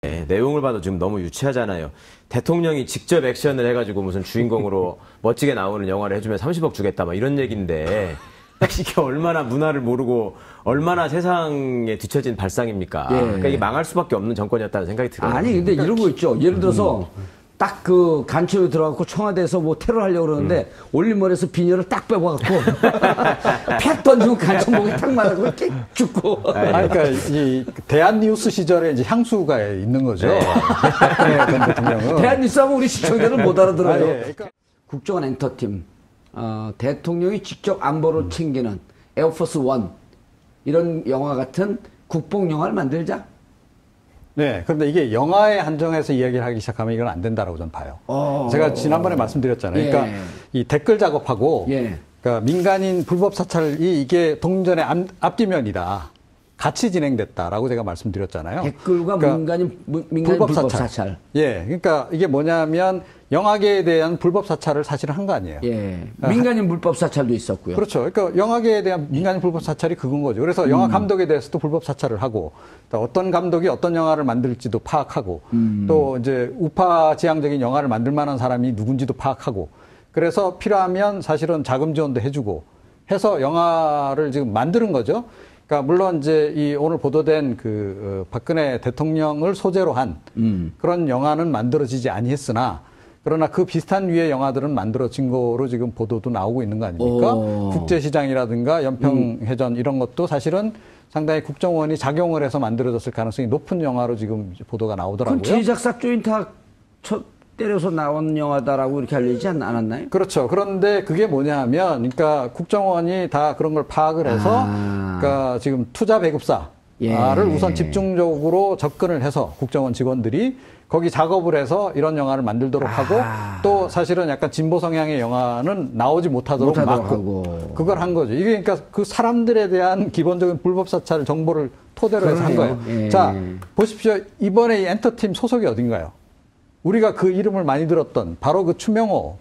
내용을 봐도 지금 너무 유치하잖아요. 대통령이 직접 액션을 해가지고 무슨 주인공으로 멋지게 나오는 영화를 해주면 30억 주겠다 막 이런 얘기인데 이게 얼마나 문화를 모르고 얼마나 세상에 뒤처진 발상입니까? 예. 그러니까 이게 망할 수밖에 없는 정권이었다는 생각이 들어요. 아니 근데 이런 거 있죠. 예를 들어서 딱 그 간첩에 들어가고 청와대에서 뭐 테러 하려고 그러는데 올림머리에서 비닐을 딱 빼고갖고 팩 던지고 간첩 목에 탁 맞아서 이렇게 죽고. 그러니까 이 대한뉴스 시절에 이제 향수가 있는 거죠. 네. 전 대통령은. 대한뉴스 하면 우리 시청자들 못 알아들어요. 그러니까. 국정원 엔터팀, 대통령이 직접 안보를 챙기는 에어포스 원 이런 영화 같은 국뽕 영화를 만들자. 네, 그런데 이게 영화에 한정해서 이야기를 하기 시작하면 이건 안 된다고 저는 봐요. 제가 지난번에 말씀드렸잖아요. 예. 그러니까 이 댓글 작업하고 예. 그러니까 민간인 불법 사찰이 이게 동전의 앞뒤면이다. 같이 진행됐다라고 제가 말씀드렸잖아요. 댓글과 그러니까 민간인 불법 사찰. 예, 그러니까 이게 뭐냐면 영화계에 대한 불법 사찰을 사실은 한 거 아니에요. 예, 민간인 불법 사찰도 있었고요. 그렇죠. 그러니까 영화계에 대한 민간인 불법 사찰이 그건 거죠. 그래서 영화 감독에 대해서도 불법 사찰을 하고 또 어떤 감독이 어떤 영화를 만들지도 파악하고 또 이제 우파 지향적인 영화를 만들 만한 사람이 누군지도 파악하고 그래서 필요하면 사실은 자금 지원도 해주고 해서 영화를 지금 만드는 거죠. 그러니까 물론 이제 이 오늘 보도된 그 박근혜 대통령을 소재로 한 그런 영화는 만들어지지 아니했으나 그러나 그 비슷한 류의 영화들은 만들어진 거로 지금 보도도 나오고 있는 거 아닙니까? 국제시장이라든가 연평해전 이런 것도 사실은 상당히 국정원이 작용을 해서 만들어졌을 가능성이 높은 영화로 지금 보도가 나오더라고요. 그럼 제작사 조인 다 때려서 나온 영화다라고 이렇게 알려지지 않았나요? 그렇죠. 그런데 그게 뭐냐 하면, 그러니까 국정원이 다 그런 걸 파악을 해서, 그러니까 지금 투자 배급사를 우선 집중적으로 접근을 해서 국정원 직원들이 거기 작업을 해서 이런 영화를 만들도록 하고 또 사실은 약간 진보 성향의 영화는 나오지 못하도록 막고 그걸 한 거죠. 이게 그러니까 그 사람들에 대한 기본적인 불법 사찰 정보를 토대로 해서 한 거예요. 예. 자, 보십시오. 이번에 이 엔터팀 소속이 어딘가요? 우리가 그 이름을 많이 들었던 바로 그 추명호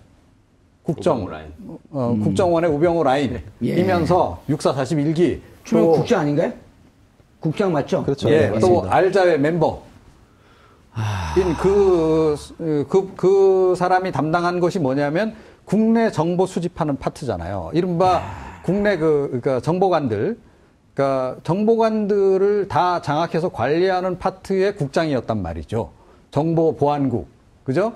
국정원의 우병우 라인이면서 6441기 추명호 국장 아닌가요? 국장 맞죠? 그렇죠. 예, 또 알자회 멤버. 그 사람이 담당한 것이 뭐냐면 국내 정보 수집하는 파트잖아요. 이른바 국내 그러니까 정보관들, 그러니까 정보관들을 다 장악해서 관리하는 파트의 국장이었단 말이죠. 정보보안국. 그죠?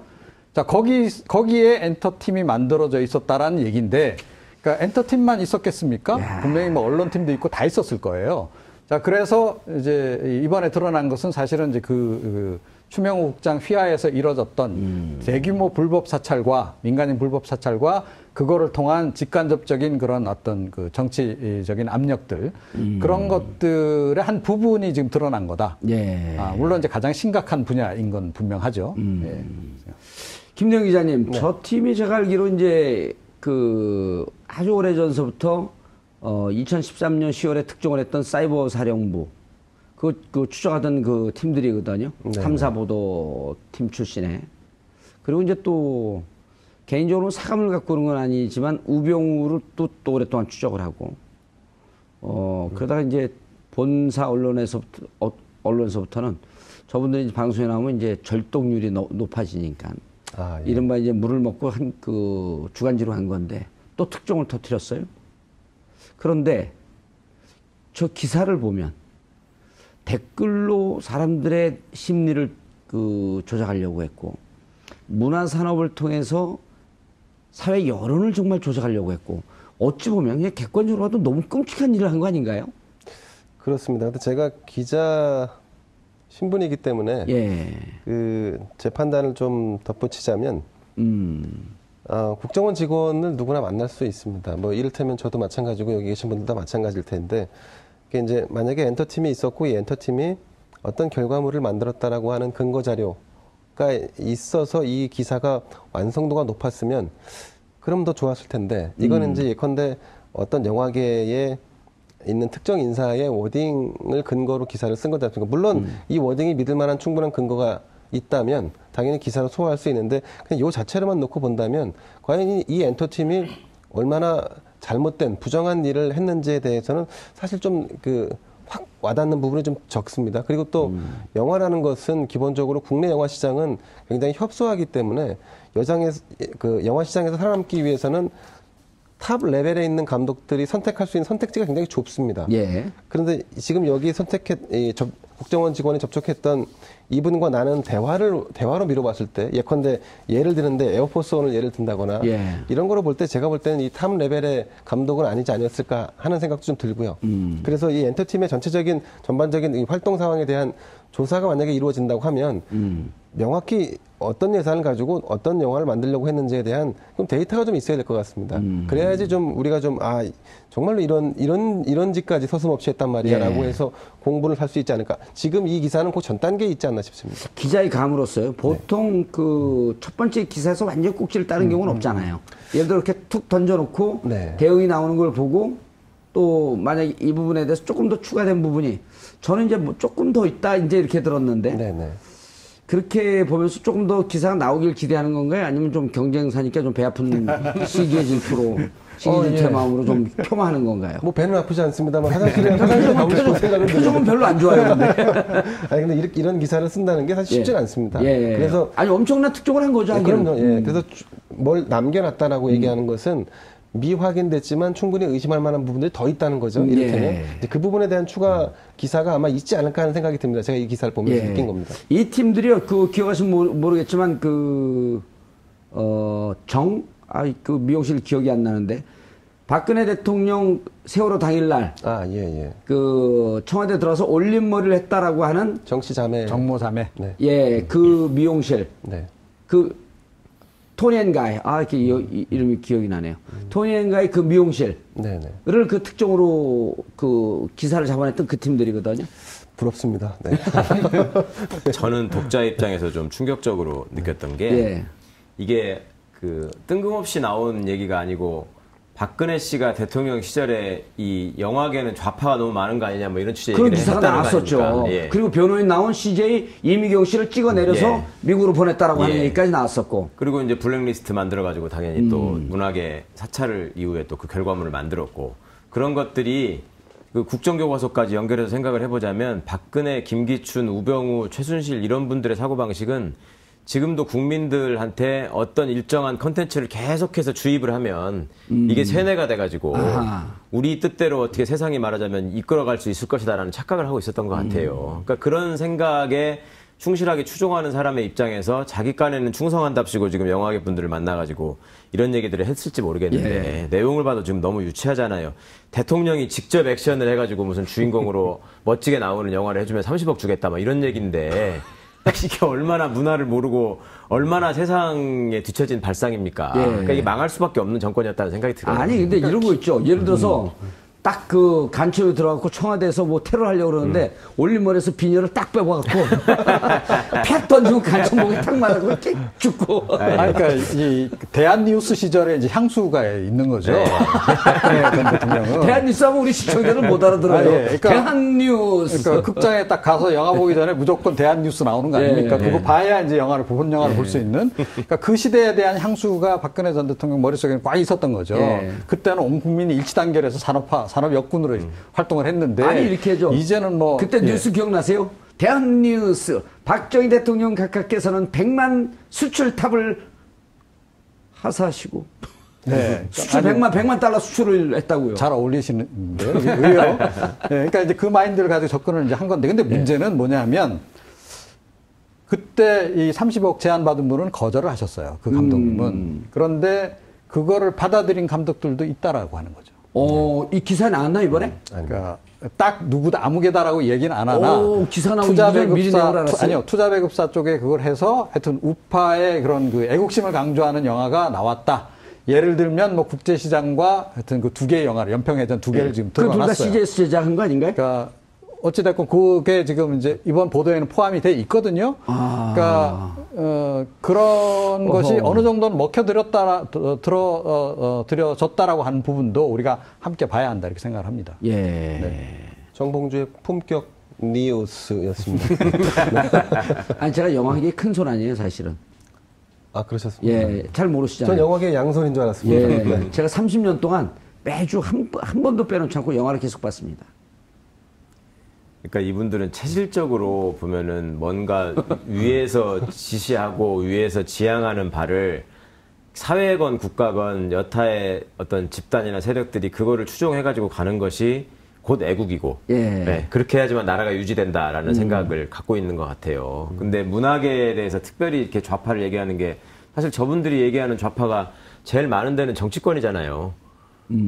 자, 거기에 엔터팀이 만들어져 있었다라는 얘기인데, 그러니까 엔터팀만 있었겠습니까? 분명히 뭐 언론팀도 있고 다 있었을 거예요. 자, 그래서 이제 이번에 드러난 것은 사실은 이제 그 추명호 국장 휘하에서 이뤄졌던 대규모 불법 사찰과 민간인 불법 사찰과 그거를 통한 직간접적인 그런 어떤 그 정치적인 압력들 그런 것들의 한 부분이 지금 드러난 거다. 예. 물론 이제 가장 심각한 분야인 건 분명하죠. 예. 김대영 기자님, 저 팀이 제가 알기로 이제 그 아주 오래 전서부터 2013년 10월에 특종을 했던 사이버 사령부 그 추적하던 그 팀들이거든요. 네. 탐사보도 팀 출신에. 그리고 이제 또 개인적으로 사감을 갖고 그런 건 아니지만 우병우를 또 오랫동안 추적을 하고 그러다가 이제 본사 언론에서부터는 저분들이 방송에 나오면 이제 절독률이 높아지니까 예. 이른바 이제 물을 먹고 한 그 주간지로 한 건데 또 특종을 터뜨렸어요. 그런데 저 기사를 보면 댓글로 사람들의 심리를 조작하려고 했고 문화산업을 통해서 사회 여론을 정말 조작하려고 했고 어찌 보면 그냥 객관적으로 봐도 너무 끔찍한 일을 한 거 아닌가요? 그렇습니다. 근데 제가 기자 신분이기 때문에 제 판단을 좀 덧붙이자면 국정원 직원을 누구나 만날 수 있습니다. 뭐 이를테면 저도 마찬가지고 여기 계신 분들도 마찬가지일 텐데 이게 이제 만약에 엔터팀이 있었고 이 엔터팀이 어떤 결과물을 만들었다라고 하는 근거 자료가 있어서 이 기사가 완성도가 높았으면 그럼 더 좋았을 텐데 이거는 이제 예컨대 어떤 영화계에 있는 특정 인사의 워딩을 근거로 기사를 쓴 거지 않습니까? 물론 이 워딩이 믿을 만한 충분한 근거가 있다면 당연히 기사로 소화할 수 있는데 그냥 이 자체로만 놓고 본다면 과연 이 엔터팀이 얼마나 잘못된 부정한 일을 했는지에 대해서는 사실 좀 확 와닿는 부분이 좀 적습니다. 그리고 또 영화라는 것은 기본적으로 국내 영화 시장은 굉장히 협소하기 때문에 그 영화 시장에서 살아남기 위해서는 탑 레벨에 있는 감독들이 선택할 수 있는 선택지가 굉장히 좁습니다. 예. 그런데 지금 여기 국정원 직원이 접촉했던 이분과 나는 대화로 미뤄봤을 때, 예컨대 예를 드는데 에어포스원을 예를 든다거나 예. 이런 거로 볼 때 제가 볼 때는 이 탑 레벨의 감독은 아니지 않았을까 하는 생각도 좀 들고요. 그래서 이 엔터팀의 전반적인 이 활동 상황에 대한 조사가 만약에 이루어진다고 하면 명확히 어떤 예산을 가지고 어떤 영화를 만들려고 했는지에 대한 좀 데이터가 좀 있어야 될 것 같습니다. 그래야지 좀 우리가 좀 정말로 이런 짓까지 서슴없이 했단 말이야라고 예. 해서 공분을 살 수 있지 않을까. 지금 이 기사는 그 전 단계에 있지 않나 싶습니다. 기자의 감으로서요. 보통 그 첫 번째 기사에서 완전 꼭지를 따른 경우는 없잖아요. 예를 들어 이렇게 툭 던져놓고 네. 대응이 나오는 걸 보고 또 만약에 이 부분에 대해서 조금 더 추가된 부분이 저는 이제 뭐 조금 더 있다 이제 이렇게 들었는데 네네. 그렇게 보면서 조금 더 기사가 나오길 기대하는 건가요? 아니면 좀 경쟁사니까 좀 배 아픈 시기의 질투로 시기 질투의 마음으로 좀 폄하하는 건가요? 뭐 배는 아프지 않습니다만 화장실에 가고 싶은 생각은 표정은 별로 안 좋아요. 근데. 아니 근데 이런 기사를 쓴다는 게 사실 쉽지는 않습니다. 예. 그래서 아니 엄청난 특종을 한 거죠. 그럼요. 예. 그래서 뭘 남겨놨다라고 얘기하는 것은 미확인됐지만 충분히 의심할 만한 부분들이 더 있다는 거죠. 이렇게는 예. 이제 그 부분에 대한 추가 기사가 아마 있지 않을까 하는 생각이 듭니다. 제가 이 기사를 보면서 느낀 겁니다. 이 팀들이요, 기억하시면 모르겠지만, 미용실 기억이 안 나는데, 박근혜 대통령 세월호 당일날, 청와대 들어와서 올림머리를 했다라고 하는, 정치자매. 정모자매. 네. 예, 그 미용실. 네. 토니 앤 가이, 이렇게 이름이 기억이 나네요. 토니 앤 가이 그 미용실을 그 특종으로 그 기사를 잡아냈던 그 팀들이거든요. 부럽습니다. 네. 저는 독자 입장에서 좀 충격적으로 느꼈던 게 이게 그 뜬금없이 나온 얘기가 아니고 박근혜 씨가 대통령 시절에 이 영화계는 좌파가 너무 많은 거 아니냐 뭐 이런 취지의 그런 얘기를 기사가 했다는 거 나왔었죠. 아닙니까? 예. 그리고 변호인 나온 CJ 이미경 씨를 찍어내려서 미국으로 보냈다라고 하는 얘기까지 나왔었고. 그리고 이제 블랙리스트 만들어가지고 당연히 또 문학의 사찰을 이후에 또 그 결과물을 만들었고 그런 것들이 그 국정교과서까지 연결해서 생각을 해보자면 박근혜, 김기춘, 우병우, 최순실 이런 분들의 사고방식은 지금도 국민들한테 어떤 일정한 컨텐츠를 계속해서 주입을 하면 이게 세뇌가 돼가지고 우리 뜻대로 어떻게 세상이 말하자면 이끌어갈 수 있을 것이다라는 착각을 하고 있었던 것 같아요. 그러니까 그런 생각에 충실하게 추종하는 사람의 입장에서 자기 깐에는 충성한답시고 지금 영화계 분들을 만나가지고 이런 얘기들을 했을지 모르겠는데 내용을 봐도 지금 너무 유치하잖아요. 대통령이 직접 액션을 해가지고 무슨 주인공으로 멋지게 나오는 영화를 해주면 30억 주겠다 막 이런 얘기인데 이게 얼마나 문화를 모르고 얼마나 세상에 뒤처진 발상입니까? 그러니까 이게 망할 수밖에 없는 정권이었다는 생각이 들어요. 아니 근데 이런 거 있죠. 예를 들어서 딱 그 간첩이 들어가고 청와대에서 뭐 테러를 하려고 그러는데 올림머리에서 비닐을 딱 빼고갖고 팍 던지고 간첩 목에 탁 맞아서 끽 죽고. 그러니까 이 대한뉴스 시절에 이제 향수가 있는 거죠. 전 대통령은. 대한뉴스 하면 우리 시청자들 못 알아들어요. 그러니까, 대한뉴스. 그러니까 극장에 딱 가서 영화 보기 전에 무조건 대한뉴스 나오는 거 아닙니까? 그거 봐야 이제 본 영화를 볼 수 있는. 그러니까 그 시대에 대한 향수가 박근혜 전 대통령 머릿속에 꽉 있었던 거죠. 그때는 온 국민이 일치단결해서 산업 역군으로 활동을 했는데. 아니 이렇게 해죠. 이제는 뭐 그때 뉴스 기억나세요? 대한뉴스 박정희 대통령 각하께서는 100만 수출탑을 하사하시고 수출 100만 달러 수출을 했다고요. 잘 어울리시는데요. 의외로. 그러니까 이제 그 마인드를 가지고 접근을 이제 한 건데, 근데 문제는 뭐냐면 그때 이 30억 제안 받은 분은 거절을 하셨어요. 그 감독님은. 그런데 그거를 받아들인 감독들도 있다라고 하는 거죠. 이 기사에 나왔나 이번에? 그러니까 딱 누구도 아무개다라고 얘기는 안 하나. 기사 나오기 전에 미리 내용을 알았어요. 아니요, 투자배급사 쪽에 그걸 해서 하여튼 우파의 그런 그 애국심을 강조하는 영화가 나왔다. 예를 들면 뭐 국제시장과 하여튼 그 두 개의 영화를 연평해전 두 개를 지금 들어놨어요. 그 둘 다 CJ에서 제작한 거 아닌가요? 그러니까 어찌됐건 그게 지금 이제 이번 보도에는 포함이 돼 있거든요. 그러니까 그런 것이 어느 정도는 드려졌다라고 하는 부분도 우리가 함께 봐야 한다 이렇게 생각을 합니다. 정봉주의 품격 뉴스였습니다. 아니 제가 영화계에 큰 손 아니에요 사실은. 그러셨습니다. 잘 모르시잖아요. 전 영화계 양손인 줄 알았습니다. 제가 30년 동안 매주 한 번도 빼놓지 않고 영화를 계속 봤습니다. 그러니까 이분들은 체질적으로 보면은 뭔가 위에서 지시하고 위에서 지향하는 바를 사회건 국가건 여타의 어떤 집단이나 세력들이 그거를 추종해가지고 가는 것이 곧 애국이고 예. 네, 그렇게 해야지만 나라가 유지된다라는 생각을 갖고 있는 것 같아요. 근데 문학에 대해서 특별히 이렇게 좌파를 얘기하는 게 사실 저분들이 얘기하는 좌파가 제일 많은 데는 정치권이잖아요.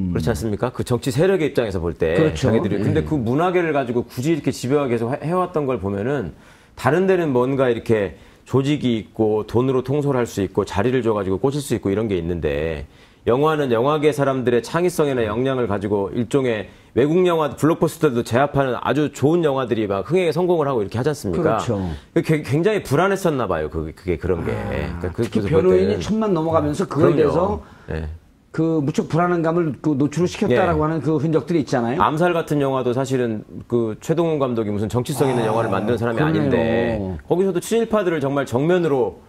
그렇지 않습니까? 그 정치 세력의 입장에서 볼 때 그렇죠. 자기들이 예. 근데 그 문화계를 가지고 굳이 이렇게 지배하게 계속 해왔던 걸 보면은 다른 데는 뭔가 이렇게 조직이 있고 돈으로 통솔할 수 있고 자리를 줘가지고 꽂을 수 있고 이런 게 있는데 영화는 영화계 사람들의 창의성이나 역량을 가지고 일종의 외국 영화 블록버스터도 제압하는 아주 좋은 영화들이 막 흥행에 성공을 하고 이렇게 하지 않습니까? 그렇죠. 굉장히 불안했었나 봐요. 그게 그런 게. 그러니까 특히 변호인이 1000만 넘어가면서 그거에 그럼요. 대해서 네. 그 무척 불안한 감을 그 노출을 시켰다라고 하는 그 흔적들이 있잖아요. 암살 같은 영화도 사실은 그 최동훈 감독이 무슨 정치성 있는 영화를 만드는 사람이 그러네요. 아닌데 거기서도 친일파들을 정말 정면으로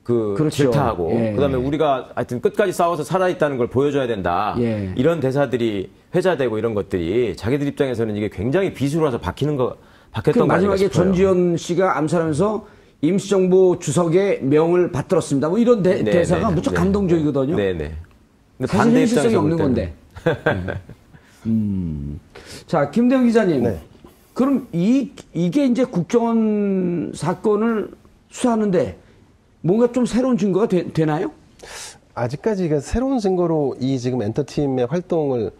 그렇죠. 질타하고 예. 그다음에 우리가 하여튼 끝까지 싸워서 살아있다는 걸 보여줘야 된다. 예. 이런 대사들이 회자되고 이런 것들이 자기들 입장에서는 이게 굉장히 비수로 와서 박혔던 거 아닌가 마지막에 싶어요. 전지현 씨가 암살하면서 임시정부 주석의 명을 받들었습니다. 뭐 이런 대사가 무척 감동적이거든요. 네네. 근데 사실 현실성이 입장에서 없는 볼 건데. 자, 김대영 기자님. 네. 그럼 이게 이제 국정원 사건을 수사하는데 뭔가 좀 새로운 증거가 되나요? 아직까지 새로운 증거로 이 지금 엔터팀의 활동을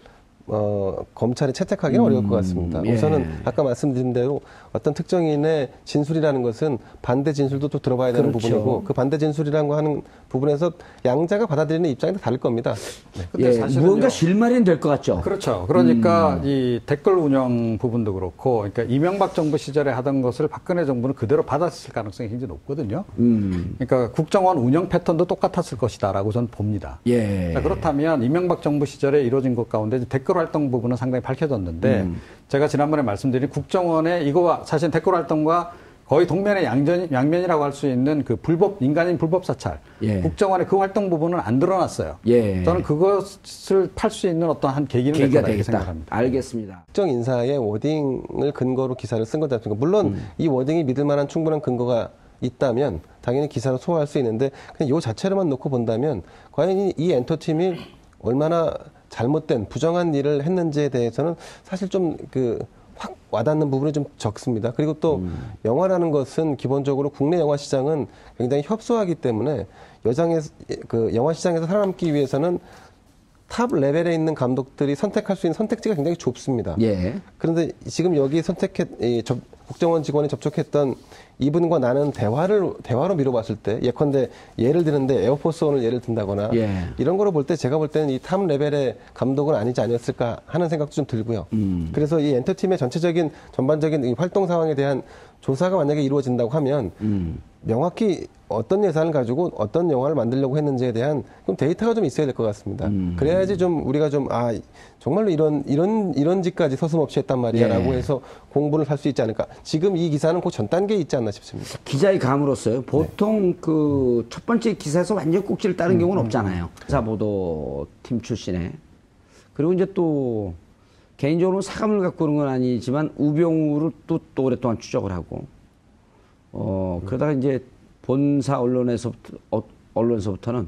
검찰이 채택하기는 어려울 것 같습니다. 예. 우선은 아까 말씀드린 대로 어떤 특정인의 진술이라는 것은 반대 진술도 또 들어봐야 되는 그렇죠. 부분이고 그 반대 진술이라고 하는 부분에서 양자가 받아들이는 입장이 다를 겁니다. 네. 근데 예, 사실은요. 무언가 실마리는 될 것 같죠. 그렇죠. 그러니까 이 댓글 운영 부분도 그렇고, 그러니까 이명박 정부 시절에 하던 것을 박근혜 정부는 그대로 받았을 가능성이 굉장히 높거든요. 그러니까 국정원 운영 패턴도 똑같았을 것이다라고 저는 봅니다. 예. 자, 그렇다면 이명박 정부 시절에 이루어진 것 가운데 이제 댓글 활동 부분은 상당히 밝혀졌는데, 제가 지난번에 말씀드린 국정원의 이거와 사실 댓글 활동과 거의 동면의 양면이라고 할 수 있는 그 인간인 불법 사찰. 예. 국정원의 그 활동 부분은 안 드러났어요. 예. 저는 그것을 팔 수 있는 어떤 한 계기는 될 계기가 거다 이렇게 되겠다. 생각합니다. 알겠습니다. 특정 인사의 워딩을 근거로 기사를 쓴 거지 않습니까? 물론 이 워딩이 믿을 만한 충분한 근거가 있다면 당연히 기사로 소화할 수 있는데 그냥 요 자체로만 놓고 본다면 과연 이 엔터팀이 얼마나 잘못된 부정한 일을 했는지에 대해서는 사실 좀 확 와닿는 부분이 좀 적습니다. 그리고 또 영화라는 것은 기본적으로 국내 영화 시장은 굉장히 협소하기 때문에 영화 시장에서 살아남기 위해서는 탑 레벨에 있는 감독들이 선택할 수 있는 선택지가 굉장히 좁습니다. 예. 그런데 지금 여기 국정원 직원이 접촉했던 이분과 나는 대화로 미뤄봤을 때 예컨대 예를 드는데 에어포스원을 예를 든다거나 예. 이런 거로 볼 때 제가 볼 때는 이 탑 레벨의 감독은 아니지 않았을까 하는 생각도 좀 들고요. 그래서 이 엔터팀의 전반적인 이 활동 상황에 대한 조사가 만약에 이루어진다고 하면 명확히 어떤 예산을 가지고 어떤 영화를 만들려고 했는지에 대한 좀 데이터가 좀 있어야 될 것 같습니다. 그래야지 좀 우리가 정말로 이런 짓까지 서슴없이 했단 말이야라고 예. 해서 공부를 할 수 있지 않을까. 지금 이 기사는 그 전 단계에 있지 않나 싶습니다. 기자의 감으로서요. 보통 그 첫 번째 기사에서 완전 꼭지를 따른 경우는 없잖아요. 기사보도 팀 출신에. 그리고 이제 또 개인적으로 사감을 갖고 그런 건 아니지만 우병우를 또 오랫동안 추적을 하고 그러다가 이제 본사 언론서부터는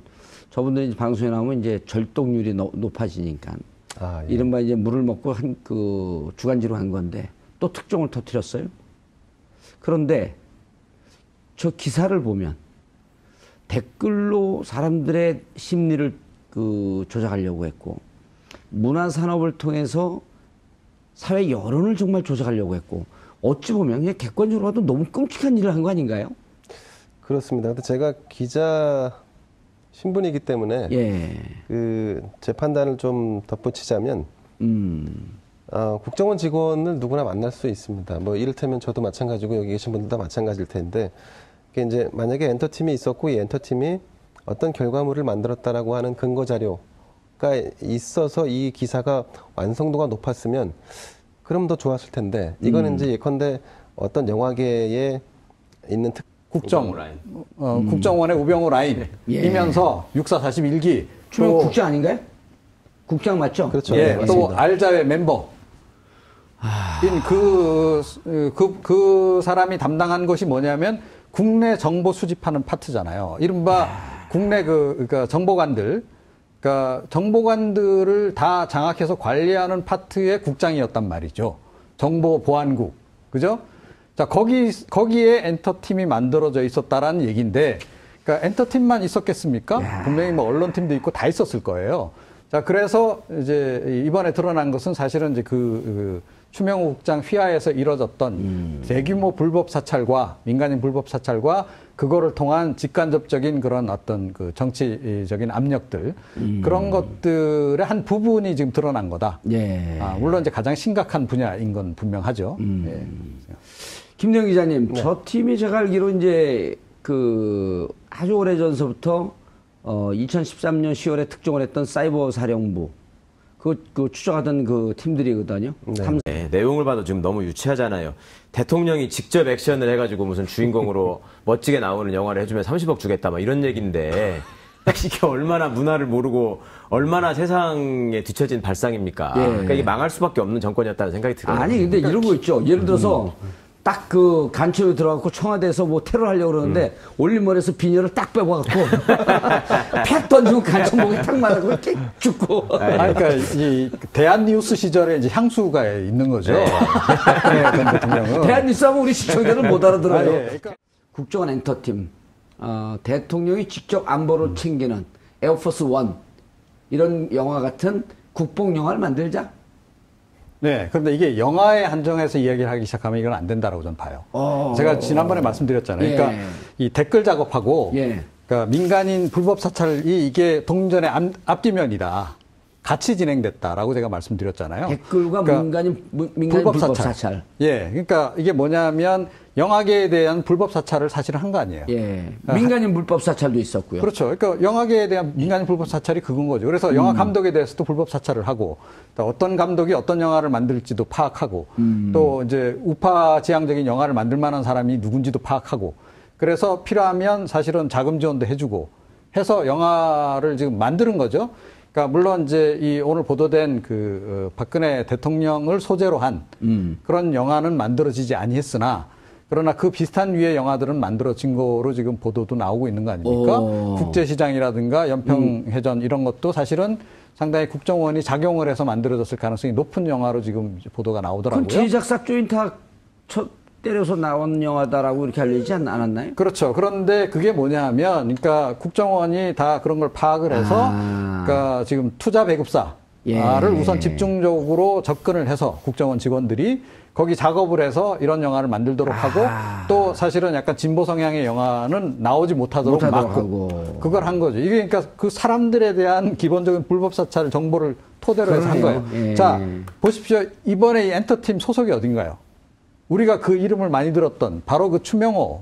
저분들이 이제 방송에 나오면 이제 절독률이 높아지니까 예. 이른바 이제 물을 먹고 주간지로 한 건데 또 특종을 터뜨렸어요. 그런데 저 기사를 보면 댓글로 사람들의 심리를 조작하려고 했고 문화산업을 통해서 사회 여론을 정말 조작하려고 했고 어찌 보면 그냥 객관적으로 봐도 너무 끔찍한 일을 한 거 아닌가요? 그렇습니다. 근데 제가 기자 신분이기 때문에 예. 제 판단을 좀 덧붙이자면 국정원 직원을 누구나 만날 수 있습니다. 뭐 이를테면 저도 마찬가지고 여기 계신 분들도 마찬가지일 텐데 이게 이제 만약에 엔터팀이 있었고 이 엔터팀이 어떤 결과물을 만들었다라고 하는 근거 자료가 있어서 이 기사가 완성도가 높았으면 그럼 더 좋았을 텐데 이거는 이제 예컨대 어떤 영화계에 있는 국정원의 우병우 라인이면서 육사 41기 주로 국장 아닌가요? 국장 맞죠? 그렇죠. 예, 네, 또 알자회 멤버. 그 사람이 담당한 것이 뭐냐면 국내 정보 수집하는 파트잖아요. 이른바 국내 그러니까 정보관들, 그러니까 정보관들을 다 장악해서 관리하는 파트의 국장이었단 말이죠. 정보보안국, 그죠? 자, 거기에 엔터팀이 만들어져 있었다라는 얘기인데, 그러니까 엔터팀만 있었겠습니까? 분명히 뭐 언론팀도 있고 다 있었을 거예요. 자, 그래서 이제 이번에 드러난 것은 사실은 이제 추명호 국장 휘하에서 이뤄졌던 대규모 불법 사찰과 민간인 불법 사찰과 그거를 통한 직간접적인 그런 어떤 그 정치적인 압력들 그런 것들의 한 부분이 지금 드러난 거다. 예. 물론 이제 가장 심각한 분야인 건 분명하죠. 예. 김대영 기자님, 저 팀이 제가 알기로 이제 아주 오래 전서부터 2013년 10월에 특종을 했던 사이버 사령부 그 추적하던 그 팀들이거든요. 네, 내용을 봐도 지금 너무 유치하잖아요. 대통령이 직접 액션을 해가지고 무슨 주인공으로 멋지게 나오는 영화를 해주면 30억 주겠다 막 이런 얘기인데 이게 얼마나 문화를 모르고 얼마나 세상에 뒤처진 발상입니까? 예. 그러니까 이게 망할 수밖에 없는 정권이었다는 생각이 들어요. 아니 근데 이런 거 있죠. 예를 들어서 딱 간첩에 들어가고 청와대에서 뭐 테러 하려고 그러는데 올림머리에서 비닐을 딱 빼고갖고 팍 던지고 간첩 목에 탁 맞고 이렇게 죽고. 그러니까 이 대한뉴스 시절에 이제 향수가 있는 거죠. 네. 전 대통령은. 대한뉴스 하면 우리 시청자들 못 알아들어요. 예. 그러니까 국정원 엔터팀, 대통령이 직접 안보를 챙기는 에어포스 원 이런 영화 같은 국뽕 영화를 만들자. 네, 그런데 이게 영화에 한정해서 이야기를 하기 시작하면 이건 안 된다라고 저는 봐요. 제가 지난번에 말씀드렸잖아요. 예. 그러니까 이 댓글 작업하고, 예. 그러니까 민간인 불법 사찰이 이게 동전의 앞뒤면이다. 같이 진행됐다라고 제가 말씀드렸잖아요. 댓글과 그러니까 민간인 불법 사찰. 예, 그러니까 이게 뭐냐면 영화계에 대한 불법 사찰을 사실은 한 거 아니에요. 예. 민간인 불법 사찰도 있었고요. 그렇죠. 그러니까 영화계에 대한 민간인 불법 사찰이 그건 거죠. 그래서 영화 감독에 대해서도 불법 사찰을 하고, 또 어떤 감독이 어떤 영화를 만들지도 파악하고, 또 이제 우파 지향적인 영화를 만들 만한 사람이 누군지도 파악하고, 그래서 필요하면 사실은 자금 지원도 해주고 해서 영화를 지금 만드는 거죠. 그러니까 물론 이제 이 오늘 보도된 박근혜 대통령을 소재로 한 그런 영화는 만들어지지 아니했으나, 그러나 그 비슷한 류의 영화들은 만들어진 거로 지금 보도도 나오고 있는 거 아닙니까? 국제시장이라든가 연평해전 이런 것도 사실은 상당히 국정원이 작용을 해서 만들어졌을 가능성이 높은 영화로 지금 보도가 나오더라고요. 그럼 제작사 조인 다 때려서 나온 영화다라고 이렇게 알려지지 않았나요? 그렇죠. 그런데 그게 뭐냐 하면, 그러니까 국정원이 다 그런 걸 파악을 해서, 그러니까 지금 투자 배급사를 우선 집중적으로 접근을 해서 국정원 직원들이 거기 작업을 해서 이런 영화를 만들도록 하고, 또 사실은 약간 진보 성향의 영화는 나오지 못하도록 막고 그걸 한 거죠. 이게 그러니까 그 사람들에 대한 기본적인 불법 사찰 정보를 토대로 해서 한 거예요. 예. 자, 보십시오. 이번에 이 엔터팀 소속이 어딘가요? 우리가 그 이름을 많이 들었던 바로 그 추명호